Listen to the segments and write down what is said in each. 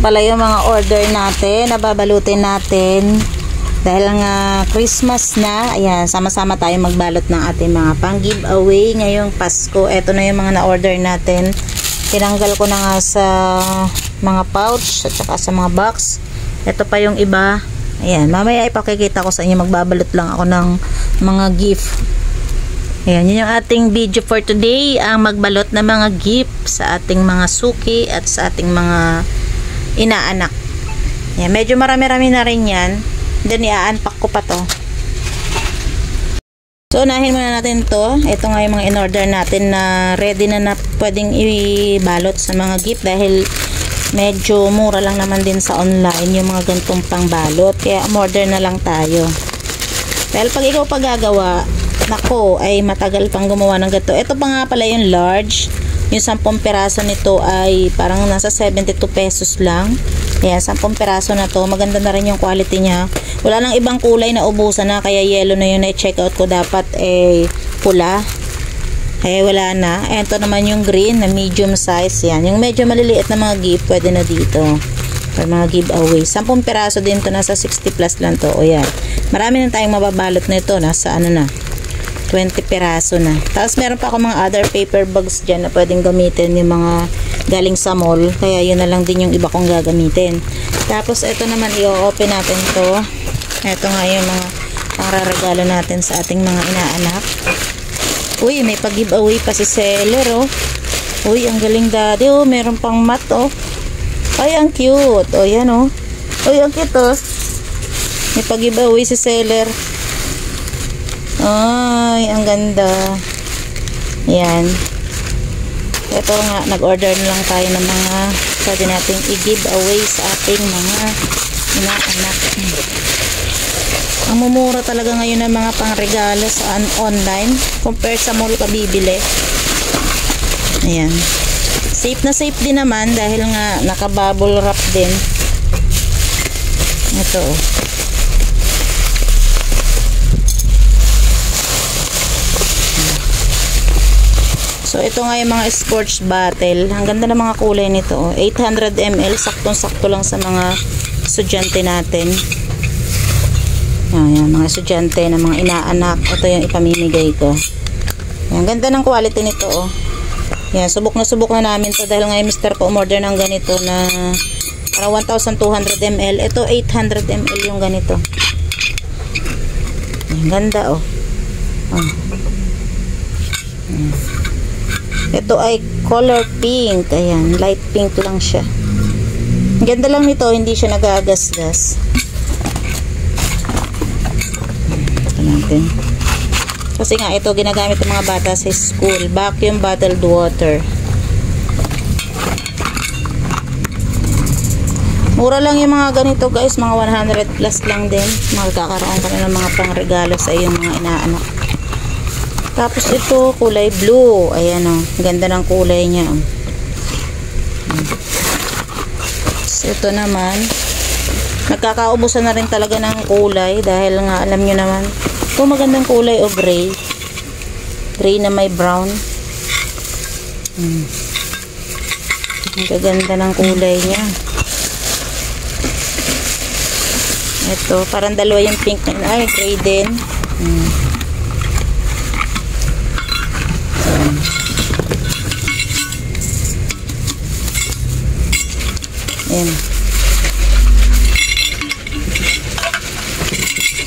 pala yung mga order natin, nababalutin natin. Dahil nga Christmas na, ayan, sama-sama tayo magbalot ng ating mga pang-giveaway ngayong Pasko. Ito na yung mga na-order natin. Tinanggal ko na nga sa mga pouch at saka sa mga box. Ito pa yung iba. Ayan, mamaya ipakikita ko sa inyo. Magbabalot lang ako ng mga gift. Ayan, yun yung ating video for today. Ang magbalot ng mga gift sa ating mga suki at sa ating mga inaanak. Ayan, medyo marami-rami na rin yan. Then, i-unpack ko pa to. So, unahin muna natin to. Ito nga yung mga in-order natin na ready na pwedeng ibalot sa mga gift dahil medyo mura lang naman din sa online yung mga gantong pangbalot. Kaya, order na lang tayo. Dahil pag ikaw paggagawa, nako, ay matagal pang gumawa ng ganito. Ito pa nga pala yung large. Yung 10 peraso nito ay parang nasa 72 pesos lang. Ayan, 10 peraso na to. Maganda na rin yung quality niya. Wala nang ibang kulay na ubusan na. Kaya yellow na yung na-check out ko. Dapat pula. Kaya wala na. Ito naman yung green na medium size. Yan. Yung medyo maliliit na mga gift, pwede na dito. For mga giveaway. 10 peraso din to. Nasa 60 plus lang to. O yan. Marami na tayong mababalot nito. Nasa ano na. 20 peraso na. Tapos meron pa ako mga other paper bags dyan na pwedeng gamitin yung mga galing sa mall. Kaya yun na lang din yung iba kong gagamitin. Tapos ito naman i-open natin to. Ito nga yung mga pangraregalo natin sa ating mga inaanak. Uy, may pag-giveaway pa si seller oh. Uy, ang galing daddy oh. Meron pang mat oh. Ay, ang cute. Oh, yan oh. Uy, ang cute oh. May pag-giveaway si seller. Ay, ang ganda. Yan. Ito nga, nag-order na lang tayo ng mga pwede natin i-give away sa ating mga inaanak. Ang mumura talaga ngayon ng mga pangregalo sa online compare sa mall ka bibili. Ayan. Safe na safe din naman dahil nga naka-bubble wrap din. Ito oh. So, ito nga yung mga sports bottle. Ang ganda ng mga kulay nito. 800 ml. Saktong-sakto lang sa mga estudyante natin. Ayan, mga estudyante na mga inaanak. Ito yung ipamimigay ko. Ayan, ganda ng quality nito. Oh. Ayan, subok na namin to dahil nga yung mister ko umorder ng ganito na parang 1,200 ml. Ito, 800 ml yung ganito. Ayan, ganda oh. Ayan. Ito ay color pink. Ayan, light pink lang siya. Ang ganda lang nito, hindi siya nagagasgas. Ito natin. Kasi nga, ito ginagamit ng mga bata sa school. Vacuum bottled water. Mura lang yung mga ganito guys. Mga 100 plus lang din. Magkakaroon ka na ng mga pangregalo sa iyong mga inaanak. Tapos ito, kulay blue. Ayan o. Ganda ng kulay niya. So, ito naman. Nagkakaubusan na rin talaga ng kulay. Dahil nga, alam nyo naman. Ito magandang kulay o gray. Gray na may brown. Ang gaganda ng kulay niya. Ito, parang dalawa yung pink na. Ay, gray din. Ayan.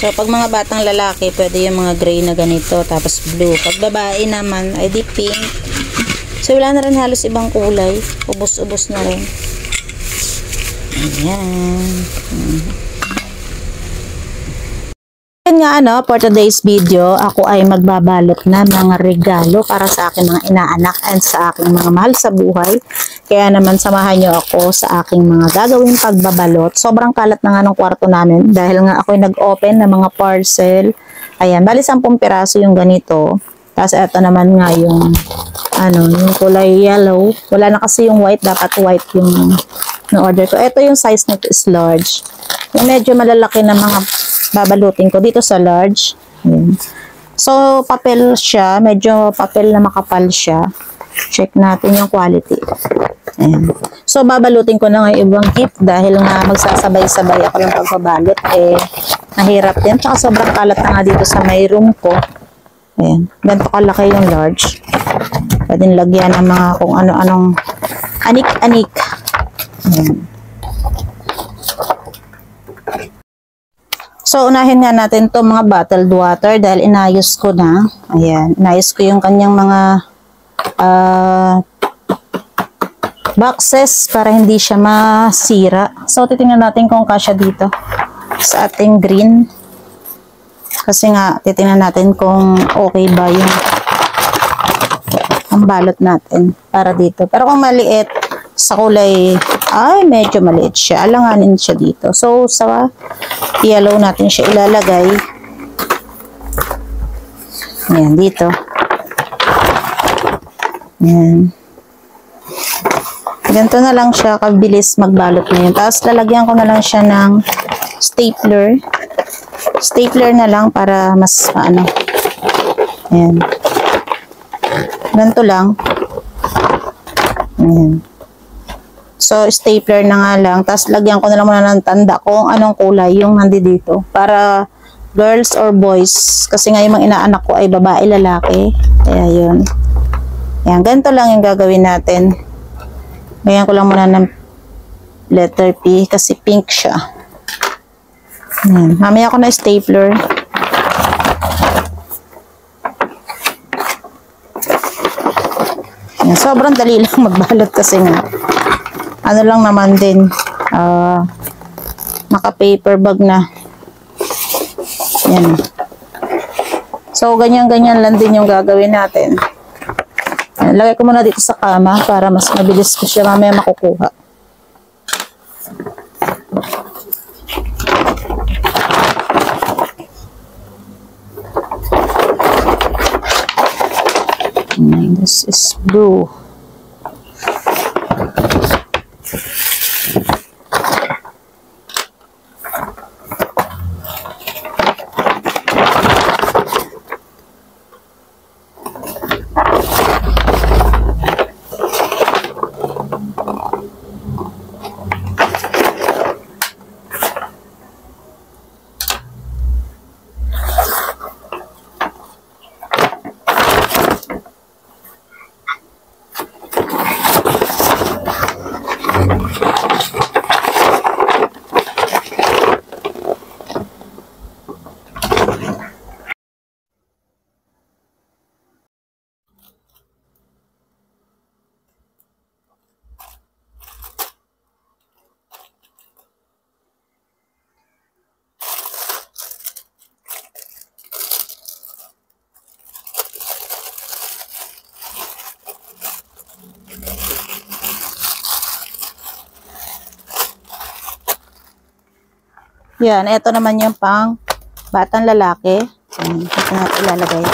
So, pag mga batang lalaki, pwede yung mga gray na ganito, tapos blue. Pag babae naman, ay di pink. So, wala na rin halos ibang kulay. Ubos-ubos na rin. Ayan. Yan nga for today's video, ako ay magbabalot na mga regalo para sa aking mga inaanak and sa aking mga mahal sa buhay. Kaya naman samahan nyo ako sa aking mga gagawing pagbabalot. Sobrang kalat na nga ng kwarto namin dahil nga ako nag-open ng mga parcel. Ayan, bali 10 piraso yung ganito. Tapos ito naman nga yung yung kulay yellow. Wala na kasi yung white, dapat white yung order ko. Ito yung size nito is large. Yung medyo malalaki na mga babalutin ko dito sa large. Ayan. So, papel siya. Medyo papel na makapal siya. Check natin yung quality. Ayan. So, babalutin ko na ng ibang gift dahil nga magsasabay-sabay ako ng pagbabalot. Nahirap din. Tsaka sobrang kalat na nga dito sa may room ko. Ayan. Ganito kalaki yung large. Pwede lagyan ng mga kung ano-anong anik-anik. Ayan. So, unahin nga natin to mga bottled water dahil inayos ko na. Ayan. Inayos ko yung kanyang mga boxes para hindi siya masira. So, titingnan natin kung kasya dito sa ating green. Kasi nga, titingnan natin kung okay ba yung ang balot natin para dito. Pero kung maliit, sa kulay, ay, medyo maliit siya. Alanganin siya dito. So, sa yellow natin siya ilalagay. Ayan, dito. Ayan. Ganito na lang siya, kabilis magbalot na yun. Tapos, lalagyan ko na lang siya ng stapler. Stapler na lang para mas, ayan. Ganito lang. Ayan. So, stapler na nga lang. Tapos, lagyan ko na lang muna ng tanda kung anong kulay yung nandito. Para girls or boys. Kasi nga yung mga inaanak ko ay babae, lalaki. Kaya yun. Ayan, ganito lang yung gagawin natin. Lagyan ko lang muna ng letter P kasi pink siya. Ayan. Mamaya ko na stapler. Ayan. Sobrang dali lang magbalot kasi nga. Ano lang naman din. Naka-paper bag na. Ayan. So, ganyan-ganyan lang din yung gagawin natin. Lagay ko muna dito sa kama para mas mabilis ko siya mamaya makukuha. And this is blue. Yan, ito naman yung pang batang lalaki. Yan, ito natin ilalagay.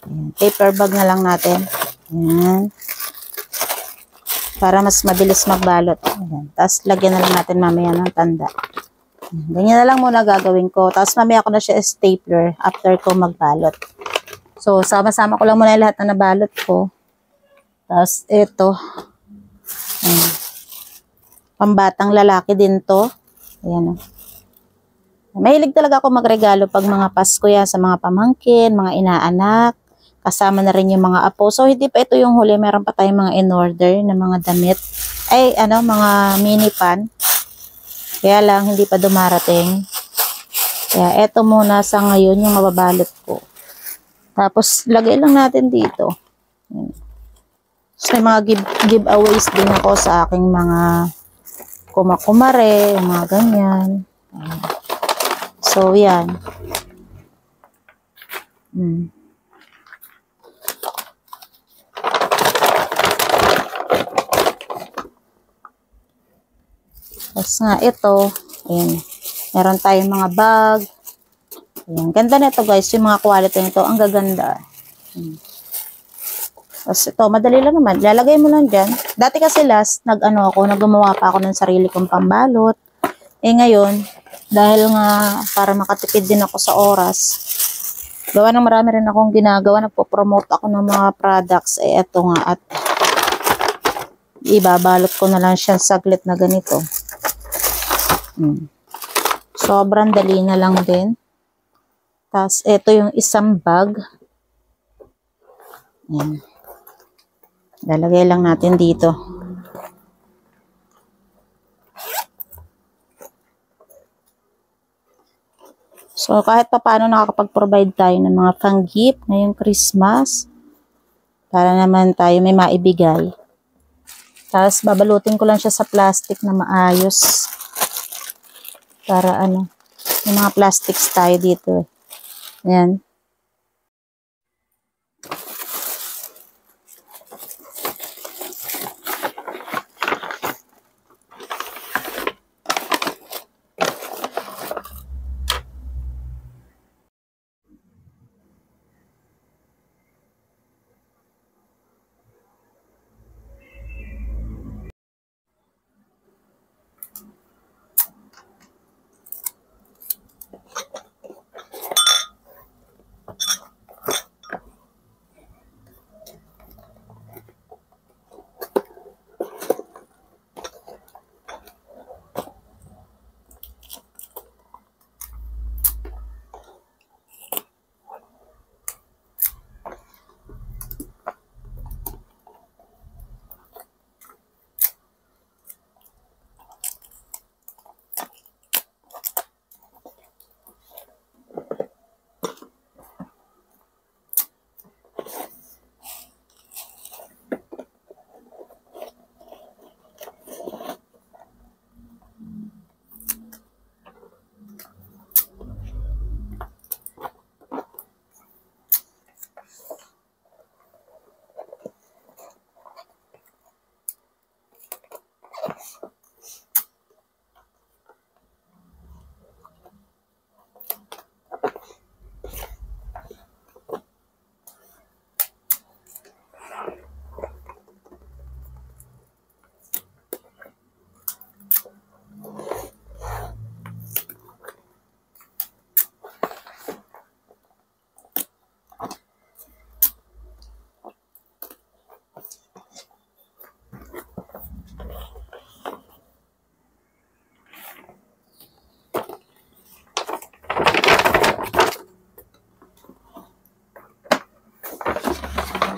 Yan, paper bag na lang natin. Yan. Para mas mabilis magbalot. Yan. Tapos lagyan na lang natin mamaya ng tanda. Yan. Ganyan na lang muna gagawin ko. Tapos mamaya ko na siya stapler after ko magbalot. So, sama-sama ko lang muna yung lahat na nabalot ko. Tapos ito. Yan. Pambatang lalaki din to. Ayan o. Mahilig talaga ako magregalo pag mga Pasko yan sa mga pamangkin, mga inaanak, kasama na rin yung mga apo. So, hindi pa ito yung huli. Meron pa tayong mga in-order na mga damit. Ay, mga mini pan. Kaya lang, hindi pa dumarating. Kaya, eto muna sa ngayon yung mababalot ko. Tapos, lagay lang natin dito. So, may mga giveaways din ako sa aking mga kumakumare, mga ganyan. So, yan. Tapos nga, ito. Ayan. Meron tayong mga bag. Ayan. Ganda na ito, guys. Yung mga quality nito, ang gaganda. Tapos ito, madali lang naman. Lalagay mo lang dyan. Dati kasi last, naggumawa pa ako ng sarili kong pambalot. Ngayon, dahil nga para makatipid din ako sa oras, gawa ng marami rin akong ginagawa, nagpo-promote ako ng mga products, eto nga, at ibabalot ko na lang siya saglit na ganito. Sobrang dali na lang din. Tapos, ito yung isang bag. Ayan. Lalagay lang natin dito. So, kahit pa paano nakakapag-provide tayo ng mga pang-gift ngayong Christmas. Para naman tayo may maibigay. Tapos, babalutin ko lang siya sa plastic na maayos. Para ano, may mga plastics tayo dito. Ayan.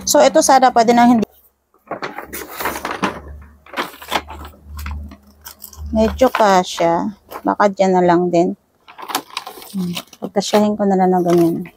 So, ito sana pwede na hindi. Medyo kasya. Baka dyan na lang din. Pagkasyahin ko na lang na ganyan.